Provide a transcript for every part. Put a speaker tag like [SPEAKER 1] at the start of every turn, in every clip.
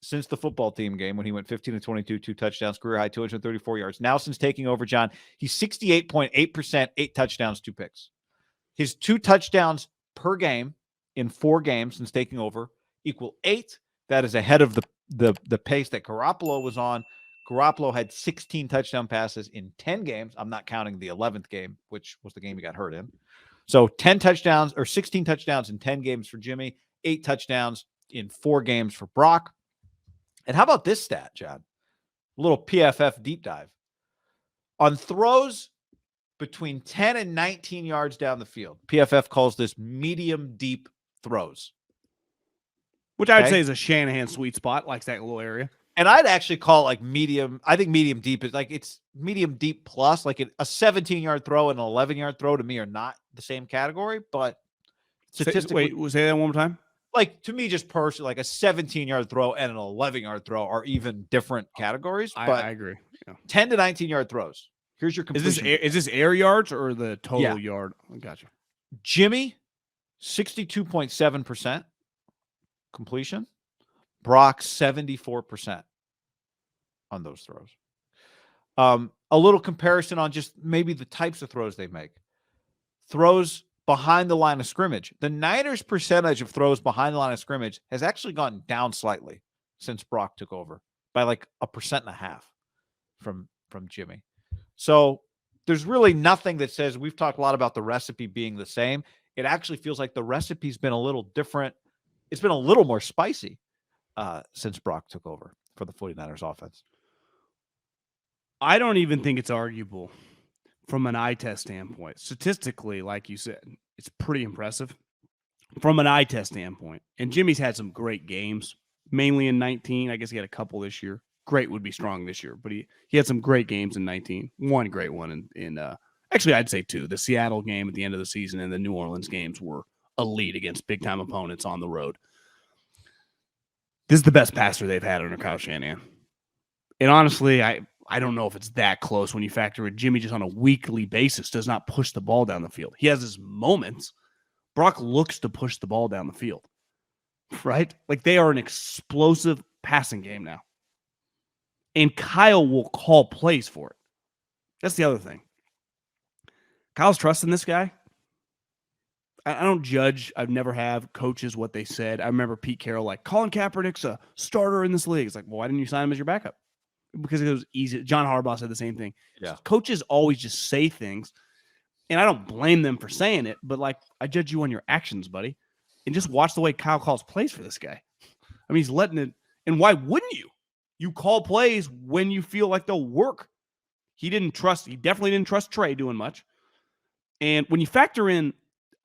[SPEAKER 1] since the football team game when he went 15 to 22, 2 touchdowns, career high 234 yards. Now since taking over, John, he's 68.8%, 8 touchdowns, 2 picks. His 2 touchdowns per game in 4 games since taking over equal 8. That is ahead of the pace that Garoppolo was on. Garoppolo had 16 touchdown passes in 10 games. I'm not counting the 11th game, which was the game he got hurt in. So 10 touchdowns or 16 touchdowns in 10 games for Jimmy, 8 touchdowns in 4 games for Brock. And how about this stat, John? A little PFF deep dive. On throws between 10 and 19 yards down the field, PFF calls this medium deep throws.
[SPEAKER 2] Which I'd say is a Shanahan sweet spot, likes that little area.
[SPEAKER 1] And I'd actually call it like medium. I think medium deep is like it's medium deep plus. Like a 17-yard throw and an 11-yard throw to me are not the same category, but statistically.
[SPEAKER 2] Wait, say that one more time.
[SPEAKER 1] Like to me, just personally, like a 17-yard throw and an 11-yard throw are even different categories. But
[SPEAKER 2] I agree. Yeah.
[SPEAKER 1] 10 to 19-yard throws. Here's your completion.
[SPEAKER 2] Is this air yards or the total yard? I gotcha.
[SPEAKER 1] Jimmy, 62.7% completion. Brock, 74% on those throws. A little comparison on just maybe the types of throws they make. Throws behind the line of scrimmage. The Niners' percentage of throws behind the line of scrimmage has actually gone down slightly since Brock took over by like 1.5% from Jimmy. So there's really nothing that says we've talked a lot about the recipe being the same. It actually feels like the recipe's been a little different. It's been a little more spicy since Brock took over for the 49ers offense.
[SPEAKER 2] I don't even think it's arguable from an eye test standpoint. Statistically, like you said, it's pretty impressive from an eye test standpoint. And Jimmy's had some great games, mainly in 19. I guess he had a couple this year. Great would be strong this year, but he had some great games in 19. One great one in actually, I'd say 2. The Seattle game at the end of the season and the New Orleans games were elite against big-time opponents on the road. This is the best passer they've had under Kyle Shanahan. And honestly, I don't know if it's that close when you factor in Jimmy just on a weekly basis does not push the ball down the field. He has his moments. Brock looks to push the ball down the field, right? Like they are an explosive passing game now. And Kyle will call plays for it. That's the other thing. Kyle's trusting this guy. I don't judge. I've never have coaches what they said. I remember Pete Carroll like, Colin Kaepernick's a starter in this league. It's like, well, why didn't you sign him as your backup? Because it was easy. John Harbaugh said the same thing.
[SPEAKER 1] Yeah. Coaches
[SPEAKER 2] always just say things, and I don't blame them for saying it, but like, I judge you on your actions, buddy. And just watch the way Kyle calls plays for this guy. I mean, he's letting it, and why wouldn't you? You call plays when you feel like they'll work. He definitely didn't trust Trey doing much. And when you factor in,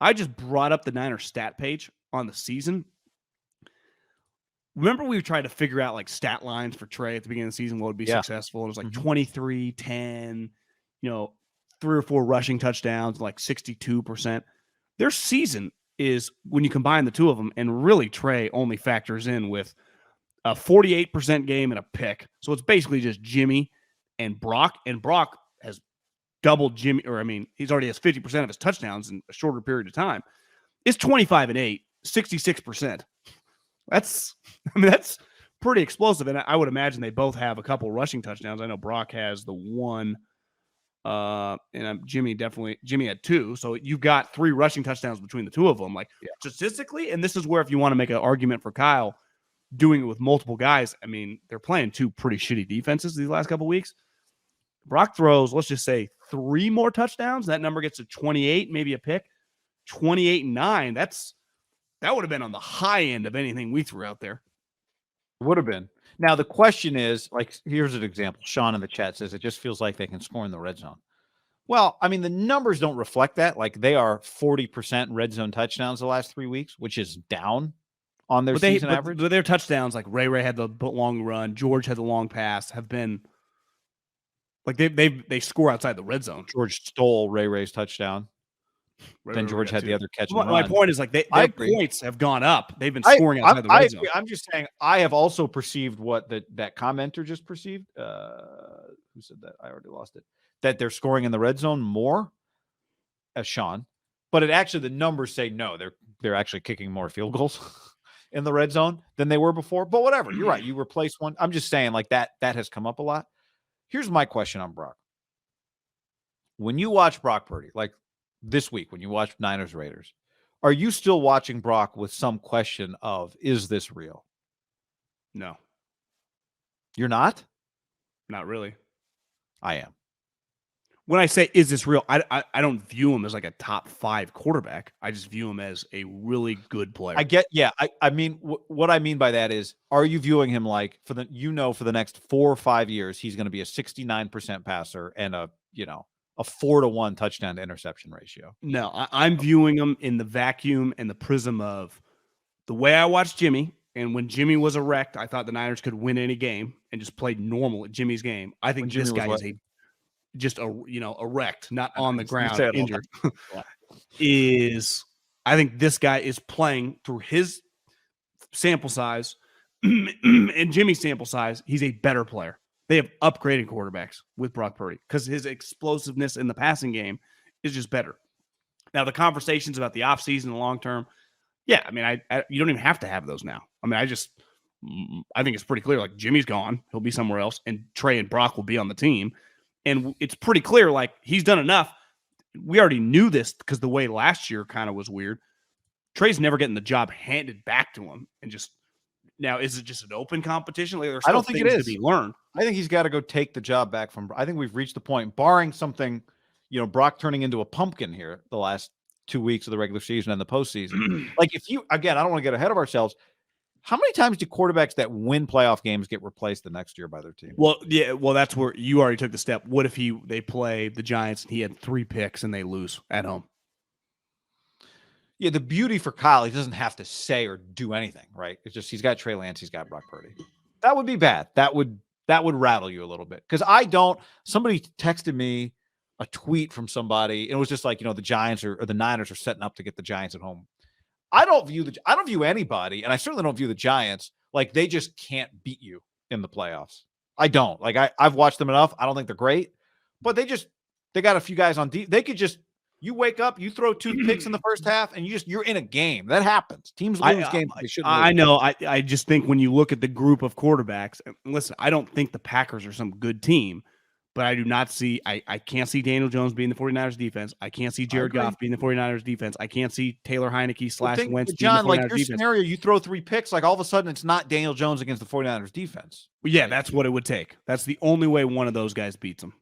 [SPEAKER 2] I just brought up the Niners stat page on the season. Remember we tried to figure out like stat lines for Trey at the beginning of the season, what would be successful. It was like 23, 10, 3 or 4 rushing touchdowns, like 62%. Their season is when you combine the two of them, and really Trey only factors in with a 48% game and a pick. So it's basically just Jimmy and Brock has doubled Jimmy, he's already has 50% of his touchdowns in a shorter period of time. It's 25-8, 66%. That's pretty explosive. And I would imagine they both have a couple rushing touchdowns. I know Brock has the one, and Jimmy had 2. So you've got 3 rushing touchdowns between the two of them, statistically. And this is where, if you want to make an argument for Kyle doing it with multiple guys, they're playing 2 pretty shitty defenses these last couple weeks. Brock throws, let's just say 3 more touchdowns. That number gets to 28, maybe a pick. 28-9. That would have been on the high end of anything we threw out there.
[SPEAKER 1] Would have been. Now, the question is, here's an example. Sean in the chat says it just feels like they can score in the red zone. Well, the numbers don't reflect that. Like, they are 40% red zone touchdowns the last 3 weeks, which is down on their season average.
[SPEAKER 2] But their touchdowns, like Ray had the long run, George had the long pass, have been like they score outside the red zone.
[SPEAKER 1] George stole Ray's touchdown. Then George had the other catch.
[SPEAKER 2] My point is, their points have gone up. They've been scoring outside the red zone.
[SPEAKER 1] I'm just saying, I have also perceived what that commenter just perceived. Who said that? I already lost it. That they're scoring in the red zone more, as Sean. But the numbers say no. They're actually kicking more field goals. in the red zone than they were before. But whatever, you're right. You replace one. I'm just saying, like that has come up a lot. Here's my question on Brock. When you watch Brock Purdy, like this week, when you watch Niners Raiders, are you still watching Brock with some question of, is this real?
[SPEAKER 2] No.
[SPEAKER 1] You're not?
[SPEAKER 2] Not really.
[SPEAKER 1] I am.
[SPEAKER 2] When I say, is this real? I don't view him as like a top 5 quarterback. I just view him as a really good player.
[SPEAKER 1] I mean, what I mean by that is, are you viewing him like for the next 4 or 5 years, he's going to be a 69% passer and a 4-to-1 touchdown to interception ratio?
[SPEAKER 2] No, I'm viewing him in the vacuum and the prism of the way I watched Jimmy. And when Jimmy was erect, I thought the Niners could win any game and just played normal at Jimmy's game. I think this guy is erect, not on the ground, injured. I think this guy is playing through his sample size and Jimmy's sample size. He's a better player. They have upgraded quarterbacks with Brock Purdy because his explosiveness in the passing game is just better. Now, the conversations about the offseason and the long term, yeah, I mean, you don't even have to have those now. I mean, I think it's pretty clear. Like, Jimmy's gone. He'll be somewhere else. And Trey and Brock will be on the team. And it's pretty clear, like, he's done enough. We already knew this because the way last year kind of was weird. Trey's never getting the job handed back to him. And just now, is it just an open competition? Like, there's still things to be learned.
[SPEAKER 1] I think he's got to go take the job back from. I think we've reached the point, barring something, Brock turning into a pumpkin here the last 2 weeks of the regular season and the postseason. Like, I don't want to get ahead of ourselves. How many times do quarterbacks that win playoff games get replaced the next year by their team?
[SPEAKER 2] Well, yeah, that's where you already took the step. What if they play the Giants and he had 3 picks and they lose at home?
[SPEAKER 1] Yeah, the beauty for Kyle, he doesn't have to say or do anything, right? It's just he's got Trey Lance, he's got Brock Purdy. That would be bad. That would rattle you a little bit. Because somebody texted me a tweet from somebody, and it was just like, the Giants or the Niners are setting up to get the Giants at home. I don't view anybody, and I certainly don't view the Giants like they just can't beat you in the playoffs. I don't. Like, I've watched them enough. I don't think they're great, but they got a few guys on deep. They could just, you wake up, you throw 2 picks in the first half, and you're in a game. That happens. Teams lose games they shouldn't lose.
[SPEAKER 2] I know. I just think when you look at the group of quarterbacks, and listen, I don't think the Packers are some good team. But I do not see – I can't see Daniel Jones being the 49ers defense. I can't see Jared Goff being the 49ers defense. I can't see Taylor Heineke / Wentz being the 49ers
[SPEAKER 1] like your
[SPEAKER 2] defense.
[SPEAKER 1] Scenario, you throw 3 picks, like all of a sudden it's not Daniel Jones against the 49ers defense.
[SPEAKER 2] Yeah, that's what it would take. That's the only way one of those guys beats them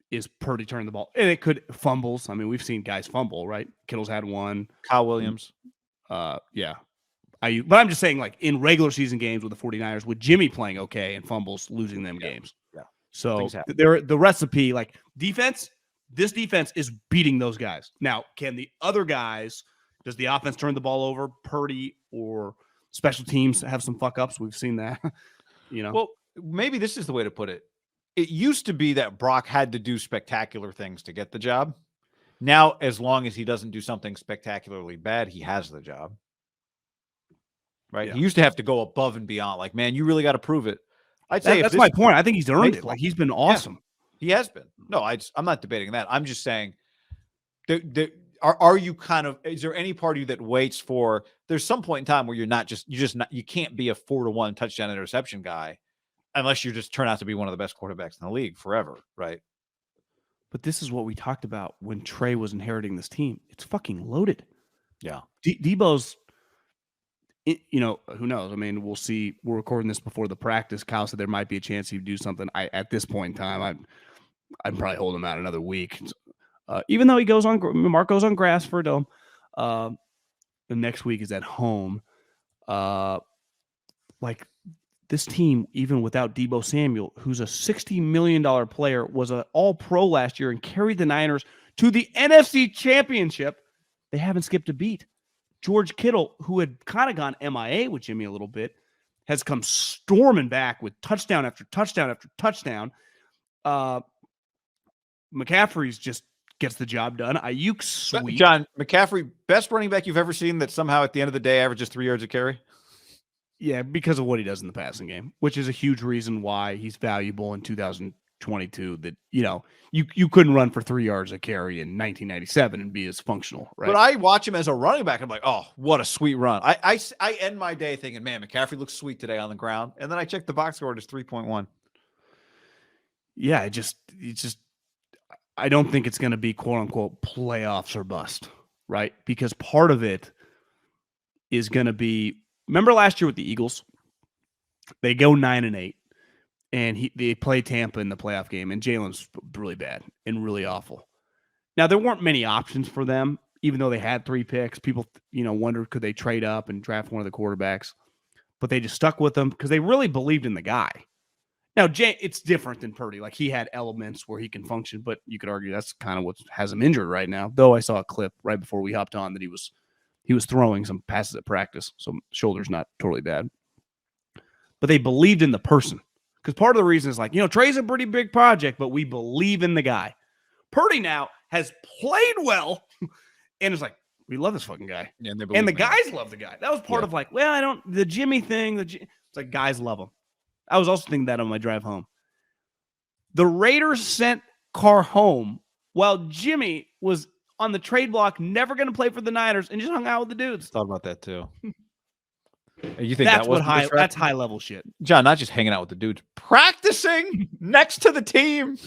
[SPEAKER 2] is Purdy turning the ball. And it could – fumbles. I mean, we've seen guys fumble, right? Kittle's had one.
[SPEAKER 1] Kyle Williams.
[SPEAKER 2] Yeah. But I'm just saying, like, in regular season games with the 49ers, with Jimmy playing okay and fumbles, losing them games.
[SPEAKER 1] Yeah.
[SPEAKER 2] So the recipe, like defense, this defense is beating those guys. Now, can the other guys, does the offense turn the ball over? Purdy or special teams have some fuck ups? We've seen that.
[SPEAKER 1] Well, maybe this is the way to put it. It used to be that Brock had to do spectacular things to get the job. Now, as long as he doesn't do something spectacularly bad, he has the job. Right? Yeah. He used to have to go above and beyond. Like, man, you really got to prove it. I'd say
[SPEAKER 2] that's my point. I think he's earned it. Like, he's been awesome.
[SPEAKER 1] Yeah, he has been. No, I'm not debating that. I'm just saying, are you kind of? Is there any part of you that waits for? There's some point in time where you can't be a 4-to-1 touchdown interception guy, unless you just turn out to be one of the best quarterbacks in the league forever, right?
[SPEAKER 2] But this is what we talked about when Trey was inheriting this team. It's fucking loaded.
[SPEAKER 1] Yeah,
[SPEAKER 2] Debo's. Who knows? I mean, we'll see. We're recording this before the practice. Kyle said there might be a chance he'd do something. At this point in time, I'd probably hold him out another week. Even though Mark goes on grass for a dome. The next week is at home. Like, this team, even without Deebo Samuel, who's a $60 million player, was an All-Pro last year and carried the Niners to the NFC Championship. They haven't skipped a beat. George Kittle, who had kind of gone MIA with Jimmy a little bit, has come storming back with touchdown after touchdown after touchdown. McCaffrey's just gets the job done. Ayuk's sweet.
[SPEAKER 1] John, McCaffrey, best running back you've ever seen that somehow at the end of the day averages 3 yards a carry?
[SPEAKER 2] Yeah, because of what he does in the passing game, which is a huge reason why he's valuable in 2000 22 that, you couldn't run for 3 yards a carry in 1997 and be as functional, right?
[SPEAKER 1] But I watch him as a running back. I'm like, oh, what a sweet run. I end my day thinking, man, McCaffrey looks sweet today on the ground. And then I check the box score, it's 3.1.
[SPEAKER 2] Yeah, I don't think it's going to be quote unquote playoffs or bust, right? Because part of it is going to be, remember last year with the Eagles? They go 9-8 and they play Tampa in the playoff game, and Jalen's really bad and really awful. Now, there weren't many options for them, even though they had 3 picks. People, wondered, could they trade up and draft one of the quarterbacks? But they just stuck with them because they really believed in the guy. Now, it's different than Purdy. Like, he had elements where he can function, but you could argue that's kind of what has him injured right now. Though I saw a clip right before we hopped on that he was throwing some passes at practice, so shoulder's not totally bad. But they believed in the person. Because part of the reason is like, Trey's a pretty big project, but we believe in the guy. Purdy now has played well, and it's like, we love this fucking guy.
[SPEAKER 1] Yeah,
[SPEAKER 2] and the guys love the guy. That was part of like, the Jimmy thing. It's like, guys love him. I was also thinking that on my drive home. The Raiders sent Carr home while Jimmy was on the trade block, never going to play for the Niners, and just hung out with the dudes.
[SPEAKER 1] Thought about that too. You think
[SPEAKER 2] that's high level shit,
[SPEAKER 1] John? Not just hanging out with the dudes, practicing next to the team.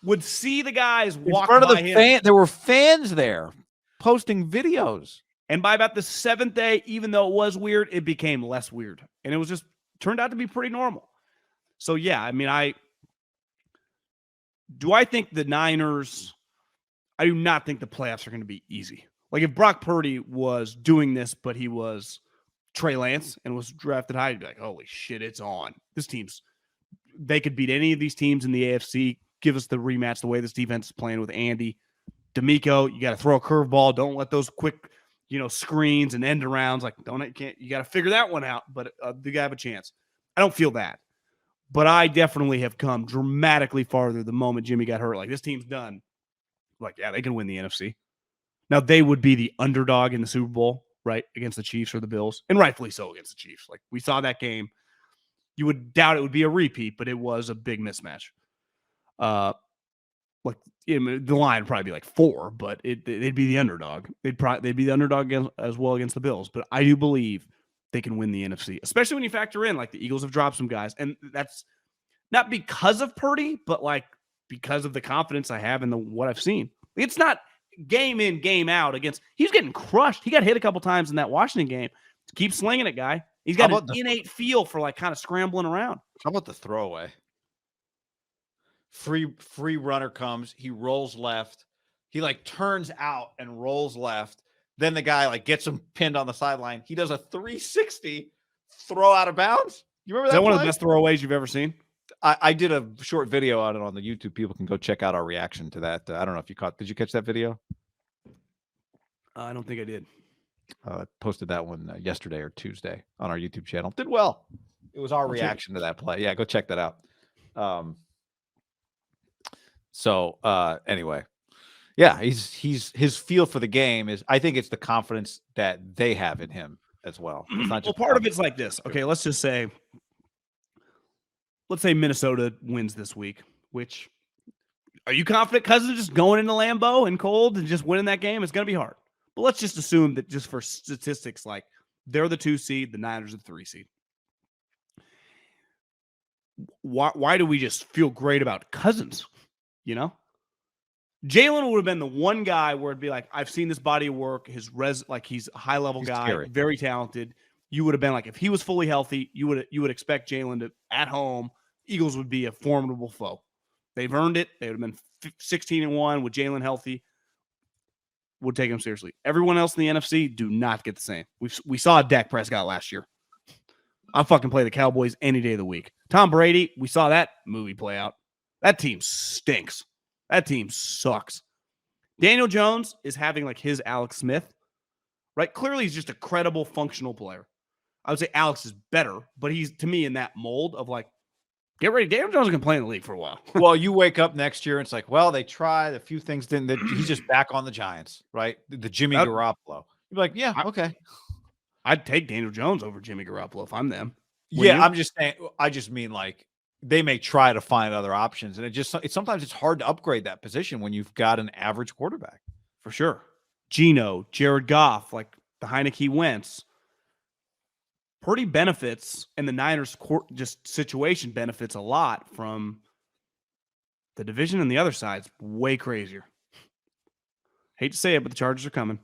[SPEAKER 2] Would see the guys walk
[SPEAKER 1] in front of the
[SPEAKER 2] him.
[SPEAKER 1] There were fans there posting videos.
[SPEAKER 2] And by about the 7th day, even though it was weird, it became less weird, and it was just turned out to be pretty normal. So yeah, I mean, I think the Niners. I do not think the playoffs are going to be easy. Like, if Brock Purdy was doing this, but he was Trey Lance and was drafted high, you'd be like, holy shit, it's on. They could beat any of these teams in the AFC. Give us the rematch the way this defense is playing with Andy. D'Amico, you got to throw a curveball. Don't let those quick, screens and end arounds. Like, you got to figure that one out, but they have a chance. I don't feel that. But I definitely have come dramatically farther the moment Jimmy got hurt. Like, this team's done. Like, yeah, they can win the NFC. Now, they would be the underdog in the Super Bowl, right, against the Chiefs or the Bills, and rightfully so against the Chiefs. Like, we saw that game. You would doubt it would be a repeat, but it was a big mismatch. The line would probably be like 4, but they'd be the underdog. They'd be the underdog as well against the Bills. But I do believe they can win the NFC, especially when you factor in, like, the Eagles have dropped some guys, and that's not because of Purdy, but like because of the confidence I have in what I've seen. It's not game in, game out against. He's getting crushed. He got hit a couple times in that Washington game. Keep slinging it, guy. He's got an innate feel for like kind of scrambling around.
[SPEAKER 1] How about the throwaway? Free runner comes. He rolls left. He like turns out and rolls left. Then the guy like gets him pinned on the sideline. He does a 360 throw out of bounds. You remember that?
[SPEAKER 2] Is that one of the best throwaways you've ever seen?
[SPEAKER 1] I did a short video on it on the YouTube. People can go check out our reaction to that. I don't know if you did you catch that video?
[SPEAKER 2] I don't think I did.
[SPEAKER 1] Posted that one yesterday or Tuesday on our YouTube channel. Did well. It was our reaction to that play. Yeah, go check that out. Anyway, yeah, he's his feel for the game is, I think it's the confidence that they have in him as well. It's not just
[SPEAKER 2] part of it's like this. Okay, let's say Minnesota wins this week, which are you confident Cousins just going into Lambeau and cold and just winning that game? It's going to be hard. But let's just assume that just for statistics, like they're the 2 seed, the Niners are the 3 seed. Why do we just feel great about Cousins? Jalen would have been the one guy where it'd be like, I've seen this body of work. He's a high level guy,
[SPEAKER 1] scary.
[SPEAKER 2] Very talented. You would have been like, if he was fully healthy, you would expect Jalen to at home. Eagles would be a formidable foe. They've earned it. They would have been 16-1 with Jalen healthy. Would take him seriously. Everyone else in the NFC do not get the same. We saw Dak Prescott last year. I'll fucking play the Cowboys any day of the week. Tom Brady, we saw that movie play out. That team stinks. That team sucks. Daniel Jones is having like his Alex Smith, right? Clearly, he's just a credible, functional player. I would say Alex is better, but he's, to me, in that mold of like, get ready. Daniel Jones can play in the league for a while.
[SPEAKER 1] Well, you wake up next year and it's like, well, they tried. A few things didn't. He's just back on the Giants, right? The Jimmy Garoppolo. You're like, yeah, okay.
[SPEAKER 2] I'd take Daniel Jones over Jimmy Garoppolo if I'm them.
[SPEAKER 1] Yeah, I'm just saying. I just mean like they may try to find other options. And it's sometimes it's hard to upgrade that position when you've got an average quarterback.
[SPEAKER 2] For sure. Geno, Jared Goff, like the Heineke Wentz. Purdy benefits, and the Niners just situation benefits a lot from the division, and the other side's way crazier. Hate to say it, but the Chargers are coming.